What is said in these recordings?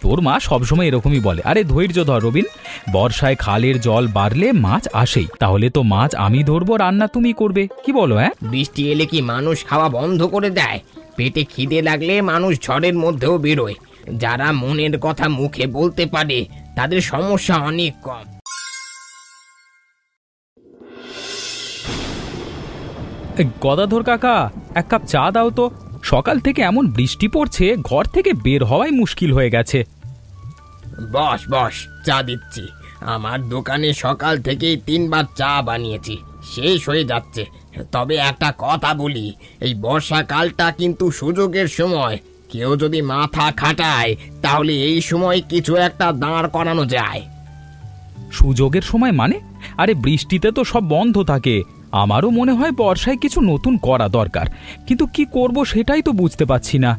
তোর মা সবসময় এরকমই বলে। আরে ধৈর্য ধর রবিন, বর্ষায় খালের জল বাড়লে মাছ আসেই, তাহলে তো মাছ আমি ধরবো, রান্না তুমি করবে, কি বলো? হ্যাঁ, বৃষ্টি এলে কি মানুষ খাওয়া বন্ধ করে দেয়? পেটে খিদে লাগলে মানুষ ঝড়ের মধ্যেও বেরোয়। যারা মনের কথা মুখে বলতে পারে তাদের সমস্যা অনেক কম। গদাধর কাকা, এক কাপ চা দাও তো। সকাল থেকে এমন বৃষ্টি পড়ছে, ঘর থেকে বের হওয়াই মুশকিল হয়ে গেছে। বস বস, চা দিচ্ছি। আমার দোকানে সকাল থেকেই 3বার চা বানিয়েছি, শেষ হয়ে যাচ্ছে। তবে একটা কথা বলি, এই বর্ষাকালটা কিন্তু সুযোগের সময়। কেউ যদি মাথা খাটায় তাহলে এই সময় কিছু একটা দাঁড় করানো যায়। সুযোগের সময় মানে? আরে বৃষ্টিতে তো সব বন্ধ থাকে। আমারও মনে হয় বর্ষায় কিছু নতুন করা দরকার, কিন্তু কি করব সেটাই তো বুঝতে পারছি না।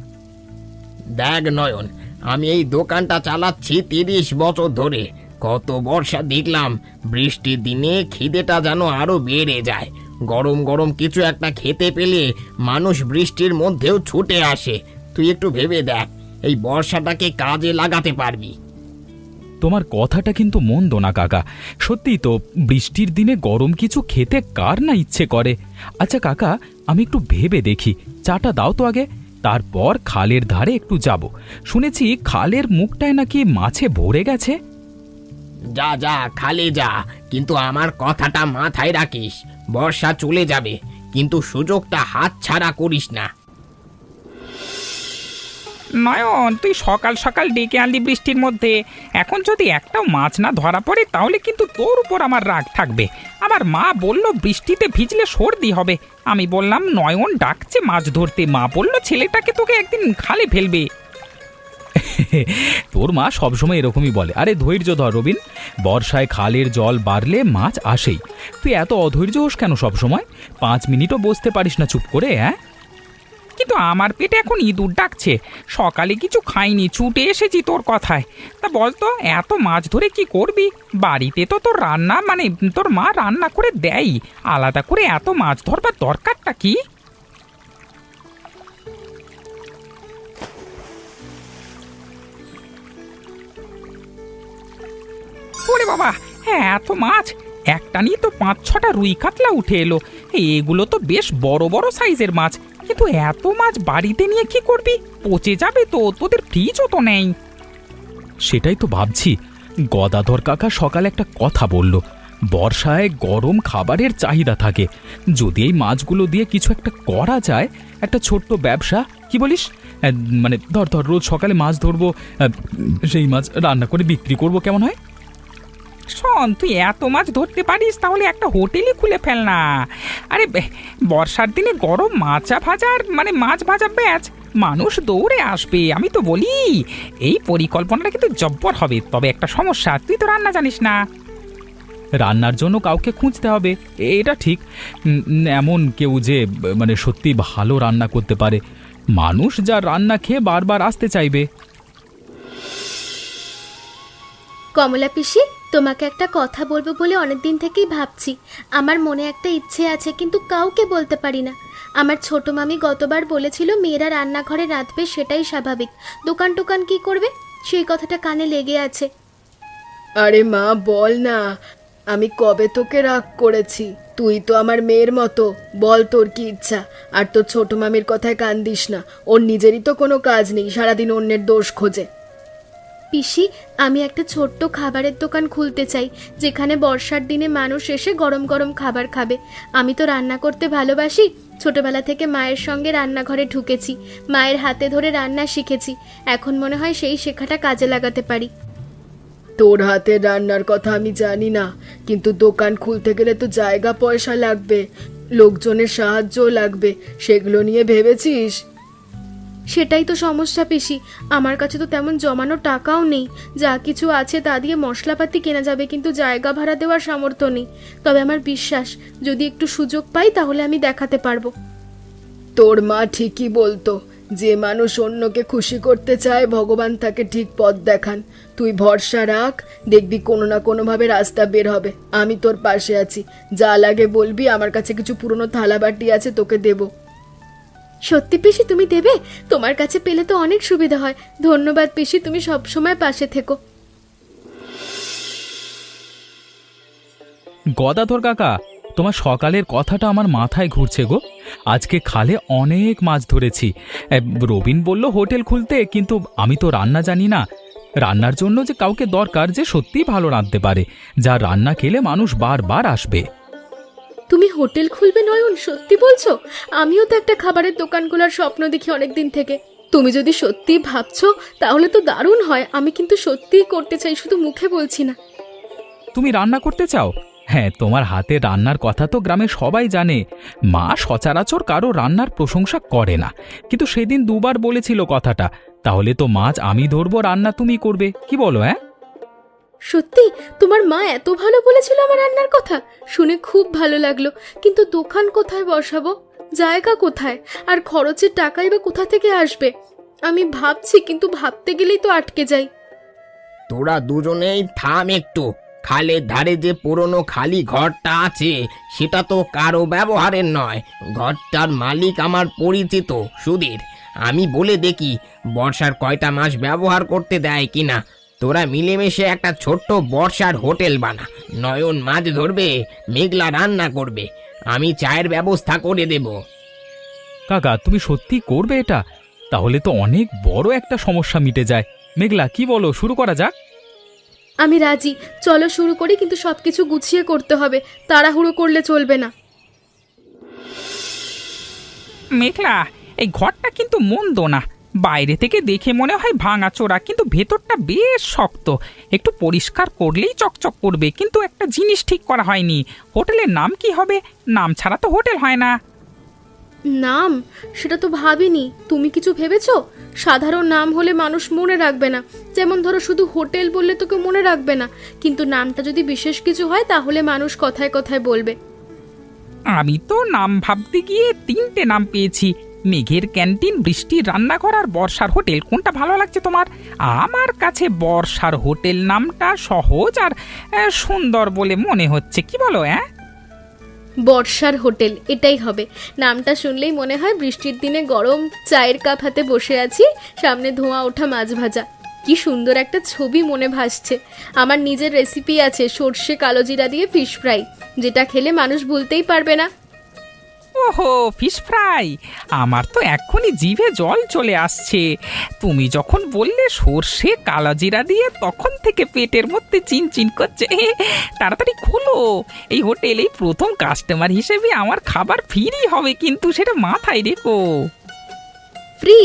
দেখ নয়ন, আমি এই দোকানটা চালাচ্ছি 30 বছর ধরে। কত বর্ষা দেখলাম, বৃষ্টির দিনে খিদেটা যেন আরো বেড়ে যায়। গরম গরম কিছু একটা খেতে পেলে মানুষ বৃষ্টির মধ্যেও ছুটে আসে। তুই একটু ভেবে দেখ, এই বর্ষাটাকে কাজে লাগাতে পারবি। তোমার কথাটা কিন্তু মন্দ না কাকা, সত্যিই তো বৃষ্টির দিনে গরম কিছু খেতে কার না ইচ্ছে করে। আচ্ছা কাকা, আমি একটু ভেবে দেখি, চাটা দাও তো আগে, তারপর খালের ধারে একটু যাব। শুনেছি খালের মুখটায় নাকি মাছে ভরে গেছে। যা যা, খালে যা, কিন্তু আমার কথাটা মাথায় রাখিস। বর্ষা চলে যাবে, কিন্তু সুযোগটা হাতছাড়া করিস না। নয়ন, তুই সকাল সকাল ডেকে আনলি বৃষ্টির মধ্যে, এখন যদি একটাও মাছ না ধরা পড়ে তাহলে কিন্তু তোর উপর আমার রাগ থাকবে। আমার মা বলল বৃষ্টিতে ভিজলে সর্দি হবে। আমি বললাম নয়ন ডাকছে মাছ ধরতে, মা বলল ছেলেটাকে তোকে একদিন খালে ফেলবে। তোর মা সবসময় এরকমই বলে। আরে ধৈর্য ধর রবিন, বর্ষায় খালের জল বাড়লে মাছ আসেই। তুই এত অধৈর্য হোস কেন সবসময়? 5 মিনিটও বসতে পারিস না চুপ করে? হ্যাঁ, কিন্তু আমার পেটে এখন ইঁদুর ডাকছে, সকালে কিছু খাইনি, ছুটে এসেছি তোর কথায়। তা বলতো এত মাছ ধরে কি করবি? বাড়িতে তো তোর রান্না মানে তোর মা রান্না করে দেয়, আলাদা করে এত মাছ ধরবার দরকারটা কি? ওরে বাবা, হ্যাঁ এত মাছ! একটা নিয়ে তো 5-6টা রুই কাতলা উঠে এলো। এগুলো তো বেশ বড় বড় সাইজের মাছ, কিন্তু এত মাছ বাড়িতে নিয়ে কি করবি? পচে যাবে তো, তোদের ফ্রিজও তো নেই। সেটাই তো ভাবছি। গদাধর কাকা সকালে একটা কথা বলল, বর্ষায় গরম খাবারের চাহিদা থাকে। যদি এই মাছগুলো দিয়ে কিছু একটা করা যায়, একটা ছোট্ট ব্যবসা, কি বলিস? মানে ধর ধর রোজ সকালে মাছ ধরবো, সেই মাছ রান্না করে বিক্রি করব, কেমন হয়? শোন, তুই এত মাছ ধরতে পারিস তাহলে একটা হোটেলই খুলে ফেল না। আরে বর্ষার দিনে গরম মাছা ভাজার মানে মাছ ভাজা ব্যাচ, মানুষ দৌড়ে আসবে। আমি তো বলি এই পরিকল্পনাটা কিন্তু জব্বর হবে। তবে একটা সমস্যা, তুই তো রান্না জানিস না। রান্নার জন্য কাউকে খুঁজতে হবে, এটা ঠিক। এমন কেউ যে মানে সত্যি ভালো রান্না করতে পারে, মানুষ যা রান্না খেয়ে বারবার আসতে চাইবে। কমলা পিসি, তোমাকে একটা কথা বলবো বলে অনেকদিন থেকেই ভাবছি। আমার মনে একটা ইচ্ছে আছে, কিন্তু কাউকে বলতে পারি না। আমার ছোট মামি গতবার বলেছিল মেয়েরা রান্নাঘরে রাঁধবে, সেটাই স্বাভাবিক, দোকান টোকান কি করবে? সেই কথাটা কানে লেগে আছে। আরে মা বল না, আমি কবে তোকে রাগ করেছি? তুই তো আমার মেয়ের মতো, বল তোর কি ইচ্ছা। আর তোর ছোট মামির কথায় কান দিস না, ওর নিজেরই তো কোনো কাজ নেই, সারাদিন অন্যের দোষ খোঁজে। পিসি, আমি একটা ছোট্ট খাবারের দোকান খুলতে চাই, যেখানে বর্ষার দিনে মানুষ এসে গরম গরম খাবার খাবে। আমি তো রান্না করতে ভালোবাসি, ছোটবেলা থেকে মায়ের সঙ্গে রান্নাঘরে ঢুকেছি, মায়ের হাতে ধরে রান্না শিখেছি। এখন মনে হয় সেই শেখাটা কাজে লাগাতে পারি। তোর হাতের রান্নার কথা আমি জানি না, কিন্তু দোকান খুলতে গেলে তো জায়গা পয়সা লাগবে, লোকজনের সাহায্যও লাগবে, সেগুলো নিয়ে ভেবেছিস? সেটাই তো সমস্যা পিসি, আমার কাছে তো তেমন জমানো টাকাও নেই। যা কিছু আছে তা দিয়ে মশলাপাতি কেনা যাবে, কিন্তু জায়গা ভাড়া দেওয়ার সামর্থ্য নেই। তবে আমার বিশ্বাস, যদি একটু সুযোগ পাই তাহলে আমি দেখাতে পারবো। তোর মা ঠিকই বলতো, যে মানুষ অন্যকে খুশি করতে চায় ভগবান তাকে ঠিক পথ দেখান। তুই ভরসা রাখ, দেখবি কোনো না কোনোভাবে রাস্তা বের হবে। আমি তোর পাশে আছি, যা লাগে বলবি, আমার কাছে কিছু পুরনো থালা বাটি আছে, তোকে দেব। সত্যি পিসি তুমি দেবে? তোমার কাছে পেলে তো অনেক সুবিধা হয়। ধন্যবাদ পিসি, তুমি সব সময় পাশে থেকো। গদাধর কাকা, তোমার সকালের কথাটা আমার মাথায় ঘুরছে গো। আজকে খালে অনেক মাছ ধরেছি। রবিন বলল হোটেল খুলতে, কিন্তু আমি তো রান্না জানি না। রান্নার জন্য যে কাউকে দরকার যে সত্যিই ভালো রাঁধতে পারে, যা রান্না খেলে মানুষ বারবার আসবে। তুমি হোটেল খুলবে নয়ন? সত্যি বলছো? আমিও তো একটা খাবারের দোকান খোলার স্বপ্ন দেখি অনেকদিন থেকে। তুমি যদি সত্যি ভাবছো তাহলে তো দারুণ হয়। আমি কিন্তু সত্যিই করতে চাই, শুধু মুখে বলছি না। তুমি রান্না করতে চাও? হ্যাঁ, তোমার হাতে রান্নার কথা তো গ্রামে সবাই জানে। মা সচরাচর কারো রান্নার প্রশংসা করে না, কিন্তু সেদিন দুবার বলেছিল কথাটা। তাহলে তো মাছ আমি ধরবো, রান্না তুমি করবে, কি বলো? হ্যাঁ, সত্যি তোমার মা এত ভালো বলেছিল আমার রান্নার কথা? শুনে খুব ভালো লাগলো। কিন্তু দোকান কোথায় বসাবো? জায়গা কোথায়? আর খরচের টাকাই বা কোথা থেকে আসবে? আমি ভাবছি, কিন্তু ভাবতে গেলেই তো আটকে যাই। তোরা দুজনেই থাম একটু। খালের ধারে যে পুরনো খালি ঘরটা আছে সেটা তো কারো ব্যবহারের নয়। ঘরটার মালিক আমার পরিচিত সুধীর। আমি বলে দেখি বর্ষার কয়টা মাস ব্যবহার করতে দেয় কিনা। তোরা মিলেমিশে একটা ছোট্ট বর্ষার হোটেল বানা। নয়ন মাছ ধরবে, মেঘলা রান্না করবে, আমি চায়ের ব্যবস্থা করে দেব। কাকা তুমি সত্যি করবে এটা? তাহলে তো অনেক বড় একটা সমস্যা মিটে যায়। মেঘলা, কি বলো, শুরু করা যাক? আমি রাজি, চলো শুরু করি, কিন্তু সবকিছু গুছিয়ে করতে হবে। তাড়াহুড়ো করলে চলবে না। মেঘলা, এই ঘরটা কিন্তু মন্দ না। বাইরে থেকে দেখে মনে হয় ভাঙাচোরা, কিন্তু ভেতরটা বেশ শক্ত। একটু পরিষ্কার করলেই চকচক করবে। কিন্তু একটা জিনিস ঠিক করা হয়নি, হোটেলের নাম কি হবে? নাম ছাড়া তো হোটেল হয় না। নাম? সেটা তো ভাবিনি। তুমি কিছু ভেবেছো? সাধারণ নাম হলে মানুষ মনে রাখবে না। যেমন ধরো শুধু হোটেল বললে তো কেউ মনে রাখবে না, কিন্তু নামটা যদি বিশেষ কিছু হয় তাহলে মানুষ কথায় কথায় বলবে। আমি তো নাম ভাবতে গিয়ে 3টে নাম পেয়েছি। মেঘের ক্যান্টিন, বৃষ্টির রান্নাঘর আর বর্ষার হোটেল। কোনটা ভালো লাগছে তোমার? আমার কাছে বর্ষার হোটেল নামটা সহজ আর সুন্দর বলে মনে হচ্ছে, কি বলো? বর্ষার হোটেল এটাই হবে। নামটা শুনলেই মনে হয় বৃষ্টির দিনে গরম চায়ের কাপ হাতে বসে আছি, সামনে ধোঁয়া ওঠা মাছ ভাজা। কি সুন্দর একটা ছবি মনে ভাসছে। আমার নিজের রেসিপি আছে, সর্ষে কালো জিরা দিয়ে ফিশ ফ্রাই, যেটা খেলে মানুষ ভুলতেই পারবে না। ওহো, ফিশ ফ্রাই! আমার তো এক্ষুনি জিভে জল চলে আসছে। তুমি যখন বললে সর্ষে কালোজিরা দিয়ে, তখন থেকে পেটের মধ্যে চিনচিন করছে। তাড়াতাড়ি খোলো। এই হোটেলেই প্রথম কাস্টমার হিসেবে আমার খাবার ফ্রি হবে, কিন্তু সেটা মাথায় রেখো। ফ্রি?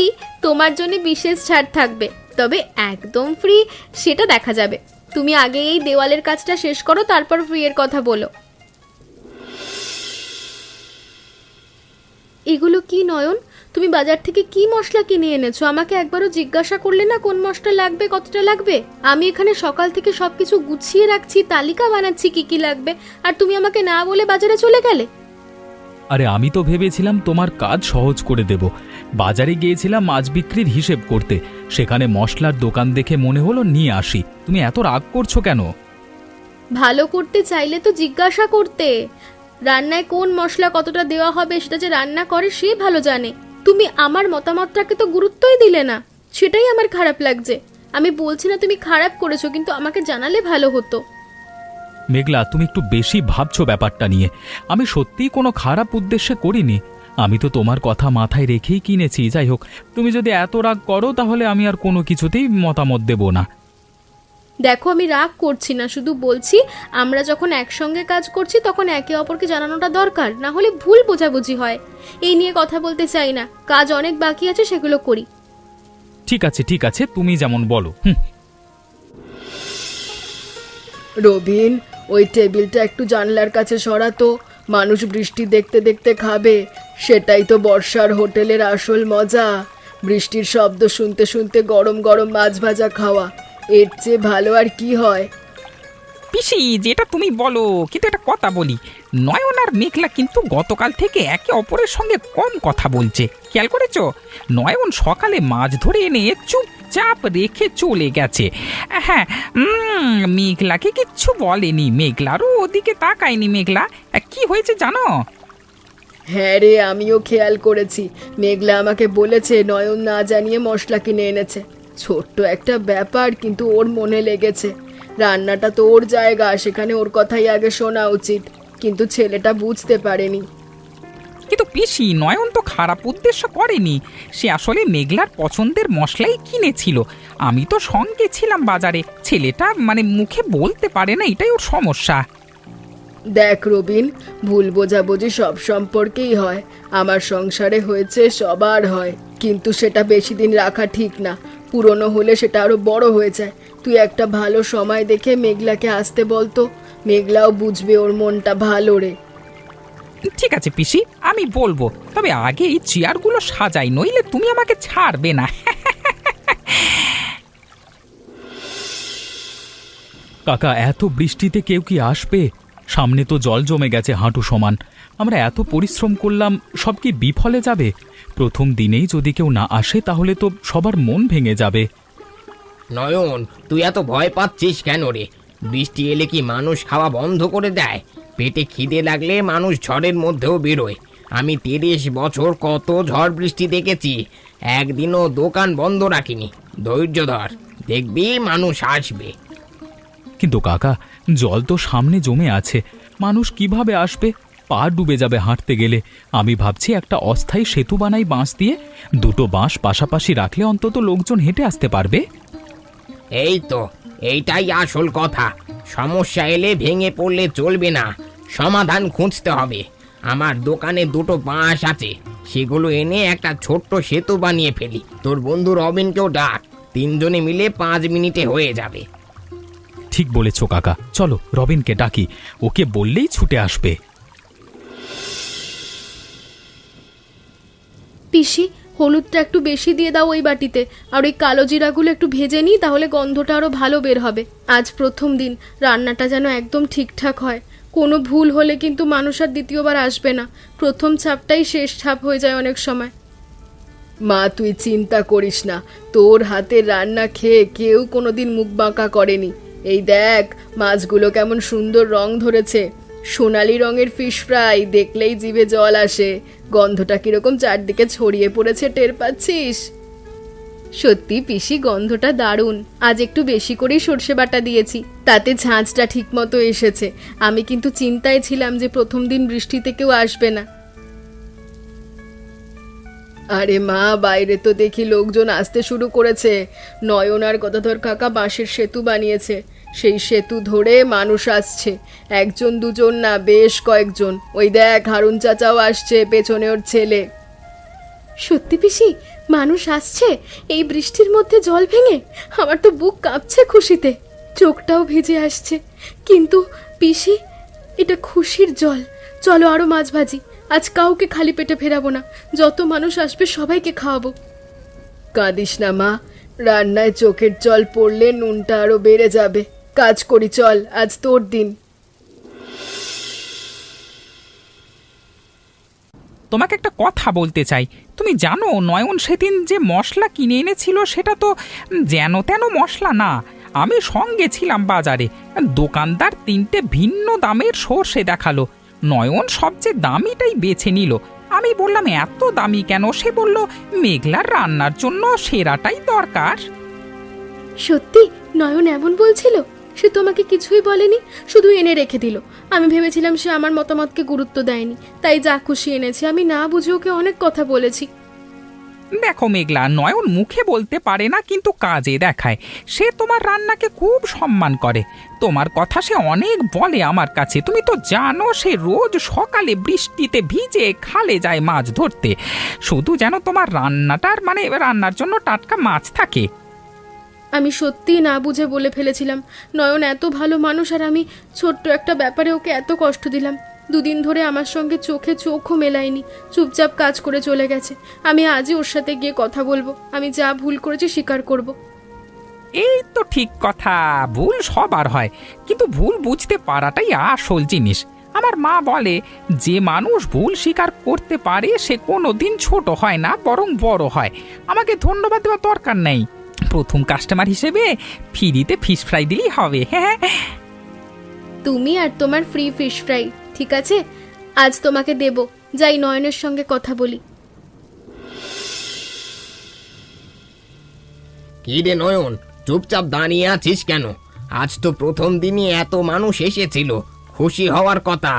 তোমার জন্য বিশেষ ছাড় থাকবে, তবে একদম ফ্রি সেটা দেখা যাবে। তুমি আগে এই দেওয়ালের কাজটা শেষ করো, তারপর ফ্রি এর কথা বলো। এগুলো কি নয়ন? তুমি বাজার থেকে কি মশলা কিনে এনেছো? আমাকে একবারও জিজ্ঞাসা করলে না কোন মশলা লাগবে, কতটা লাগবে? আমি এখানে সকাল থেকে সবকিছু গুছিয়ে রাখছি, তালিকা বানাচ্ছি কি কি লাগবে, আর তুমি আমাকে না বলে বাজারে চলে গেলে। আরে আমি তো ভেবেছিলাম তোমার কাজ সহজ করে দেব। বাজারে গিয়েছিলাম মাছ বিক্রির হিসেব করতে, সেখানে মশলার দোকান দেখে মনে হলো নিয়ে আসি। তুমি এত রাগ করছো কেন? ভালো করতে চাইলে তো জিজ্ঞাসা করতে। রান্নায় কোন মশলা কতটা দেওয়া হবে সেটা যে রান্না করে সে ভালো জানে। তুমি আমার মতামতটাকে তো গুরুত্বই দিলে না, সেটাই আমার খারাপ লাগছে। আমি বলছি না তুমি খারাপ করেছো, কিন্তু আমাকে জানালে ভালো হতো। মেঘলা, তুমি একটু বেশি ভাবছো ব্যাপারটা নিয়ে। আমি সত্যিই কোনো খারাপ উদ্দেশ্যে করিনি। আমি তো তোমার কথা মাথায় রেখেই কিনেছি। যাই হোক, তুমি যদি এত রাগ করো তাহলে আমি আর কোনো কিছুতেই মতামত দেব না। দেখো, আমি রাগ করছি না, শুধু বলছি আমরা যখন একসঙ্গে কাজ করছি তখন একে অপরকে জানানোটা দরকার, না হলে ভুল বোঝাবুঝি হয়। এই নিয়ে কথা বলতে চাই না, কাজ অনেক বাকি আছে, সেগুলো করি। ঠিক আছে ঠিক আছে, তুমি যেমন বলো। রবিন, ওই টেবিলটা একটু জানলার কাছে সরাতো। মানুষ বৃষ্টি দেখতে দেখতে খাবে, সেটাই তো বর্ষার হোটেলের আসল মজা। বৃষ্টির শব্দ শুনতে শুনতে গরম গরম মাছ ভাজা খাওয়া, এর চেয়ে ভালো আর কি হয়? পিসি, যেটা তুমি বলো, কিন্তু একটা কথা বলি, নয়ন আর মেঘলা কিন্তু গতকাল থেকে একে অপরের সঙ্গে কম কথা বলছে। খেয়াল করেছো? নয়ন সকালে মাছ ধরে এনে চুপচাপ রেখে চলে গেছে। হ্যাঁ, মেঘলাকে কিচ্ছু বলেনি, মেঘলারও ওদিকে তাকায়নি। মেঘলা, কি হয়েছে জানো? হ্যাঁ রে, আমিও খেয়াল করেছি। মেঘলা আমাকে বলেছে নয়ন না জানিয়ে মশলা কিনে এনেছে। ছোট্ট একটা ব্যাপার, কিন্তু ওর মনে লেগেছে। রান্নাটা তো ওর জায়গা, সেখানে ওর কথাই আগে শোনা উচিত, কিন্তু ছেলেটা বুঝতে পারেনি। কিন্তু পিসি, নয়ন তো খারাপ উদ্দেশ্য করেনি। সে আসলে মেঘলার পছন্দের মশলাই কিনেছিল। আমি তো সঙ্গে ছিলাম বাজারে। ছেলেটা মানে মুখে বলতে পারে না, এটাই ওর সমস্যা। দেখ রবিন, ভুল বোঝাবুঝি সব সম্পর্কেই হয়। আমার সংসারে হয়েছে, সবার হয়, কিন্তু সেটা বেশি দিন রাখা ঠিক না। পুরনো হলে সেটা আরো বড় হয়ে যায়। তুই একটা ভালো সময় দেখে মেঘলাকে আসতে বলতো, মেঘলাও বুঝবে ওর মনটা ভালো রে। ঠিক আছে পিসি, আমি বলবো। তবে আগে এই চেয়ারগুলো সাজাই, নইলে তুমি আমাকে ছাড়বে না। কাকা, এত বৃষ্টিতে কেউ কি আসবে? সামনে তো জল জমে গেছে হাঁটু সমান। আমরা এত পরিশ্রম করলাম, সব কি বিফলে যাবে? প্রথম দিনেই যদি কেউ না আসে তাহলে তো সবার মন ভেঙে যাবে। নয়ন, তুই এত ভয় পাচ্ছিস কেন রে? বৃষ্টি এলে কি মানুষ খাওয়া বন্ধ করে দেয়? পেটে খিদে লাগলে মানুষ ঝড়ের মধ্যেও বেরোয়। আমি 30 বছর কত ঝড় বৃষ্টি দেখেছি, একদিনও দোকান বন্ধ রাখিনি। ধৈর্য ধর, দেখবি মানুষ আসবে। কিন্তু কাকা, জল তো সামনে জমে আছে, মানুষ কিভাবে আসবে? পা ডুবে যাবে হাঁটতে গেলে। আমি ভাবছি একটা অস্থায়ী সেতু বানাই বাঁশ দিয়ে। দুটো বাঁশ পাশাপাশি রাখলে অন্তত লোকজন হেঁটে আসতে পারবে। এই তো, এইটাই আসল কথা। সমস্যা এলে ভেঙে পড়লে চলবে না, সমাধান খুঁজতে হবে। আমার দোকানে দুটো বাঁশ আছে, সেগুলো এনে একটা ছোট্ট সেতু বানিয়ে ফেলি। তোর বন্ধু রবিনকেও ডাক, 3 জনে মিলে 5 মিনিটে হয়ে যাবে। ঠিক বলেছ কাকা, চলো রবিনকে ডাকি, ওকে বললেই ছুটে আসবে। পিসি, হলুদটা একটু বেশি দিয়ে দাও ওই বাটিতে, আর ওই কালো জিরাগুলো একটু ভেজে নিই, তাহলে গন্ধটা আরো ভালো বের হবে। আজ প্রথম দিন, রান্নাটা যেন একদম ঠিকঠাক হয়। কোনো ভুল হলে কিন্তু মানুষ আর দ্বিতীয়বার আসবে না। প্রথম ছাপটাই শেষ ছাপ হয়ে যায় অনেক সময়। মা, তুই চিন্তা করিস না, তোর হাতের রান্না খেয়ে কেউ কোনোদিন মুখ বাঁকা করেনি। এই দেখ, মাছগুলো কেমন সুন্দর রং ধরেছে। সোনালি রঙের ফিশ ফ্রাই, দেখলেই জিভে জল আসে। গন্ধটা কিরকম চারদিকে ছড়িয়ে পড়েছে, টের পাচ্ছিস? সত্যি পিসি, গন্ধটা দারুণ। আজ একটু বেশি করেই সর্ষে বাটা দিয়েছি, তাতে ঝাঁঝটা ঠিক মতো এসেছে। আমি কিন্তু চিন্তায় ছিলাম যে প্রথম দিন বৃষ্টিতে কেউ আসবে না। আরে মা, বাইরে তো দেখি লোকজন আসতে শুরু করেছে। নয়ন আর গদাধর কাকা বাঁশের সেতু বানিয়েছে, সেই সেতু ধরে মানুষ আসছে। 1 2 না, বেশ কয়েকজন। ওই দেখ, হারুন চাচাও আসছে, পেছনে ওর ছেলে। সত্যি পিসি, মানুষ আসছে এই বৃষ্টির মধ্যে জল ভেঙে? আমার তো বুক কাঁপছে খুশিতে, চোখটাও ভিজে আসছে। কিন্তু পিসি, এটা খুশির জল। চলো আরো মাছ ভাজি, আজ কাউকে খালি পেটে ফেরাবো না। যত মানুষ আসবে সবাইকে খাওয়াবো। কাঁদিস না মা, রান্নায় চোখের জল পড়লে নুনটা আরো বেড়ে যাবে। কাজ করি, চল, আজ তোর দিন। তোমাকে একটা কথা বলতে চাই। তুমি জানো, নয়ন সেদিন যে মশলা কিনে এনেছিল সেটা তো যেন তেন মশলা না। আমি সঙ্গে ছিলাম বাজারে, দোকানদার 3টে ভিন্ন দামের সর্ষে দেখালো। নয়ন সবচেয়ে দামিটাই বেছে নিল। আমি বললাম এত দামি কেন? সে বলল মেঘলার রান্নার জন্য সেরাটাই দরকার। সত্যি নয়ন এমন বলছিল? সে তোমাকে কিছুই বলেনি, শুধু এনে রেখে দিল। আমি ভেবেছিলাম সে আমার মতামতকে গুরুত্ব দেয়নি, তাই যা খুশি এনেছে। আমি না বুঝে ওকে অনেক কথা বলেছি। দেখো মেঘলা, নয়ন মুখে বলতে পারে না, কিন্তু কাজে দেখায়। সে তোমার রান্নাকে খুব সম্মান করে। তোমার কথা সে অনেক বলে আমার কাছে। তুমি তো জানো, সে রোজ সকালে বৃষ্টিতে ভিজে খালে যায় মাছ ধরতে, শুধু যেন তোমার রান্নার জন্য টাটকা মাছ থাকে। আমি সত্যিই না বুঝে বলে ফেলেছিলাম। নয়ন এত ভালো মানুষ, আর আমি ছোট্ট একটা ব্যাপারে ওকে এত কষ্ট দিলাম। 2 দিন ধরে আমার সঙ্গে চোখে চোখও মেলায়নি, চুপচাপ কাজ করে চলে গেছে। আমি আজই ওর সাথে গিয়ে কথা বলবো। আমি যা ভুল করেছি স্বীকার করব। এই তো ঠিক কথা, ভুল সবার হয়, কিন্তু ভুল বুঝতে পারাটাই আসল জিনিস। আমার মা বলে, যে মানুষ ভুল স্বীকার করতে পারে সে কোনো দিন ছোট হয় না, বরং বড় হয়। আমাকে ধন্যবাদ দেওয়ার দরকার নেই। প্রথম কাস্টমার হিসেবে ফ্রিতে ফিশ ফ্রাই দিলেই হবে। হ্যাঁ, তুমি আর তোমার ফ্রি ফিশ ফ্রাই, ঠিক আছে? আজ তোমাকে দেব, যাই নয়নের সঙ্গে কথা বলি। কি রে নয়ন, চুপচাপ দাঁড়িয়ে আছিস কেন? আজ তো প্রথম দিনই এত মানুষ এসেছিল, খুশি হওয়ার কথা।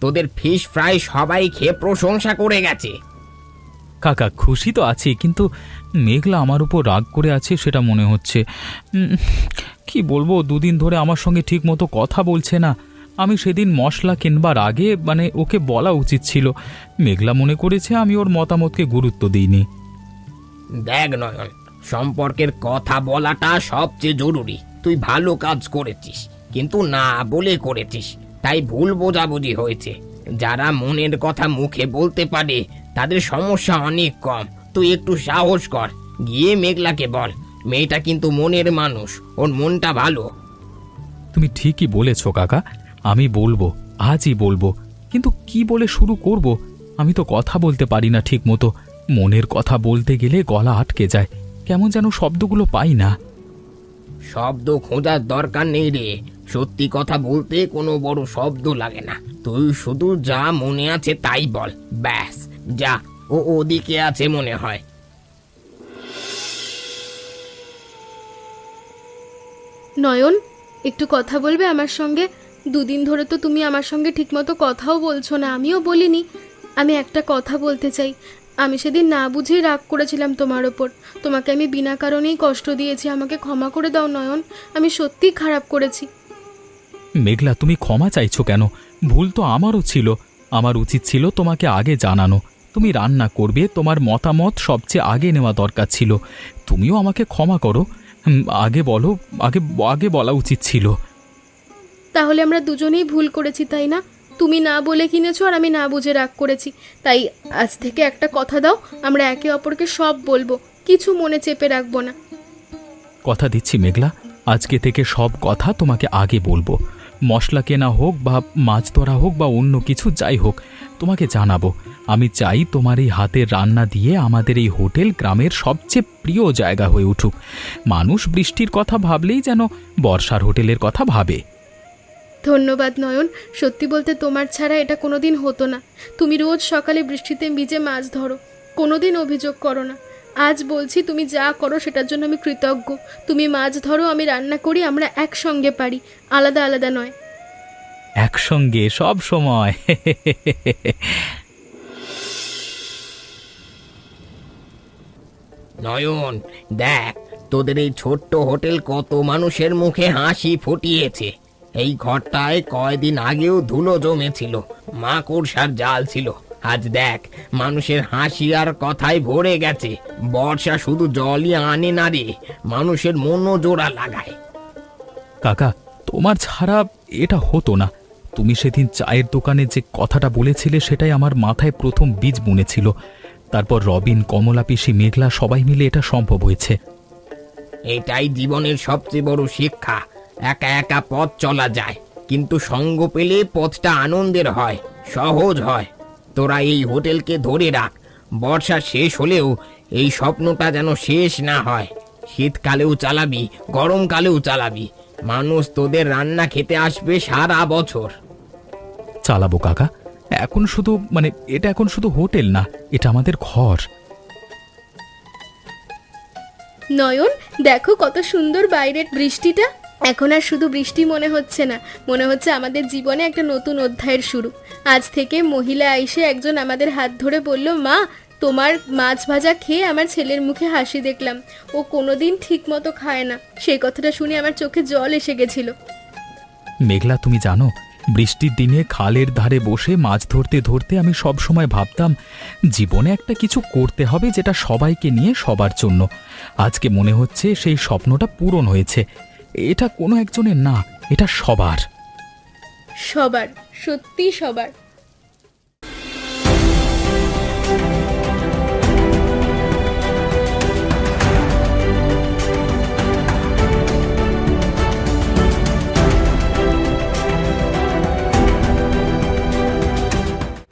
তোদের ফিশ ফ্রাই সবাই খেয়ে প্রশংসা করে গেছে। কাকা খুশি তো আছি, কিন্তু মেঘলা আমার উপর রাগ করে আছে সেটা মনে হচ্ছে। কি বলবো, দুদিন ধরে আমার সঙ্গে ঠিক মতো কথা বলছে না। আমি সেদিন মশলা কিনবার আগে ওকে বলা উচিত ছিল। মেঘলা মনে করেছে আমি ওর মতামতকে গুরুত্ব দিইনি। দেখ নয়ন, সম্পর্কের কথা বলাটা সবচেয়ে জরুরি। তুই ভালো কাজ করেছিস, কিন্তু না বলে করেছিস, তাই ভুল বোঝাবুঝি হয়েছে। যারা মনের কথা মুখে বলতে পারে তাদের সমস্যা অনেক কম। তুই একটু সাহস কর, গিয়ে মেঘলাকে বল, মেয়েটা কিন্তু মনের মানুষ, ওর মনটা ভালো। তুমি ঠিকই বলেছ কাকা, আমি বলবো, আজই বলবো। কিন্তু কি বলে শুরু করব? আমি তো কথা বলতে পারি না ঠিক মতো। মনের কথা বলতে গেলে গলা আটকে যায়, কেমন যেন শব্দগুলো পাই না। শব্দ খোঁজার দরকার নেই রে, সত্যি কথা বলতে কোনো বড় শব্দ লাগে না। তুই শুধু যা মনে আছে তাই বল, ব্যাস। যা, ও ওদিকে আছে মনে হয়। নয়ন, একটু কথা বলবে আমার সঙ্গে? দুদিন ধরে তো তুমি আমার সঙ্গে ঠিকমতো কথাও বলছো না, আমিও বলিনি। আমি একটা কথা বলতে চাই। আমি সেদিন না বুঝেই রাগ করেছিলাম তোমার ওপর। তোমাকে আমি বিনা কারণেই কষ্ট দিয়েছি, আমাকে ক্ষমা করে দাও নয়ন। আমি সত্যিই খারাপ করেছি। মেঘলা, তুমি ক্ষমা চাইছো কেন? ভুল তো আমারও ছিল। আমার উচিত ছিল তোমাকে আগে জানানো। তুমি রান্না করবে, তোমার মতামত সবচেয়ে আগে নেওয়া দরকার ছিল। তুমিও আমাকে ক্ষমা করো। আগে বলো, আগে বলা উচিত ছিল। তাহলে আমরা দুজনেই ভুল করেছি, তাই না? তুমি না বলে কিনেছো আর আমি না বুঝে রাগ করেছি। তাই আজ থেকে একটা কথা দাও, আমরা একে অপরকে সব বলবো, কিছু মনে চেপে রাখবো না। কথা দিচ্ছি মেঘলা, আজকে থেকে সব কথা তোমাকে আগে বলবো। মশলা কেনা হোক বা মাছ ধরা হোক বা অন্য কিছু যাই হোক, তোমাকে জানাবো। আমি চাই তোমার এই হাতের রান্না দিয়ে আমাদের এই হোটেল গ্রামের সবচেয়ে প্রিয় জায়গা হয়ে উঠুক। মানুষ বৃষ্টির কথা ভাবলেই যেন বর্ষার হোটেলের কথা ভাবে। ধন্যবাদ নয়ন, সত্যি বলতে তোমার ছাড়া এটা কোনোদিন হতো না। তুমি রোজ সকালে বৃষ্টিতে ভিজে মাছ ধরো, কোনোদিন অভিযোগ করো না। আজ বলছি, তুমি যা করো সেটার জন্য আমি কৃতজ্ঞ। তুমি মাছ ধরো, আমি রান্না করি, আমরা একসঙ্গে পারি, আলাদা আলাদা নয়। একসঙ্গে সব সময়। নয়ন, দেখ তোদের এই ছোট্ট হোটেল কত মানুষের মুখে হাসি ফুটিয়েছে। এই ঘরটায় কয়দিন আগেও ধুলো জমেছিল, মাকড়সার জাল ছিল। আজ দেখ মানুষের হাসি আর কথায় ভরে গেছে। বর্ষা শুধু জলই আনে না রে, মানুষের মনও জোড়া লাগায়। কাকা, তোমার ছাড়া এটা হতো না। তুমি সেদিন চায়ের দোকানে যে কথাটা বলেছিলে সেটাই আমার মাথায় প্রথম বীজ বুনেছিল। তারপর রবিন, কমলা পিসি, মেঘলা সবাই মিলে এটা সম্ভব হয়েছে। এটাই জীবনের সবচেয়ে বড় শিক্ষা। একা একা পথ চলা যায়, কিন্তু সঙ্গ পেলে পথটা আনন্দের হয়, সহজ হয়। তোরা এই হোটেলকে ধরে রাখ। বর্ষা শেষ হলেও এই স্বপ্নটা যেন শেষ না হয়। শীতকালেও চালাবি, গরমকালেও চালাবি। মানুষ তোদের রান্না খেতে আসবে সারা বছর। চালাবো কাকা। এখন শুধু এটা এখন শুধু হোটেল না, এটা আমাদের ঘর। নয়ন, দেখো কত সুন্দর বাইরের বৃষ্টিটা। এখন আর শুধু বৃষ্টি মনে হচ্ছে না, মনে হচ্ছে আমাদের জীবনে একটা নতুন অধ্যায়ের শুরু। আজ থেকে মহিলা আইসে একজন আমাদের হাত ধরে বলল, মা, তোমার মাছ ভাজা খেয়ে আমার ছেলের মুখে হাসি দেখলাম। ও কোনোদিন ঠিক মতো খায় না। সেই কথাটা শুনে আমার চোখে জল এসে গেছিল। মেঘলা, তুমি জানো, বৃষ্টির দিনে খালের ধারে বসে মাছ ধরতে ধরতে আমি সব সময় ভাবতাম জীবনে একটা কিছু করতে হবে যেটা সবাইকে নিয়ে সবার জন্য। আজকে মনে হচ্ছে সেই স্বপ্নটা পূরণ হয়েছে। এটা কোনো একজনের না, এটা সবার। সবার, সত্যি সবার।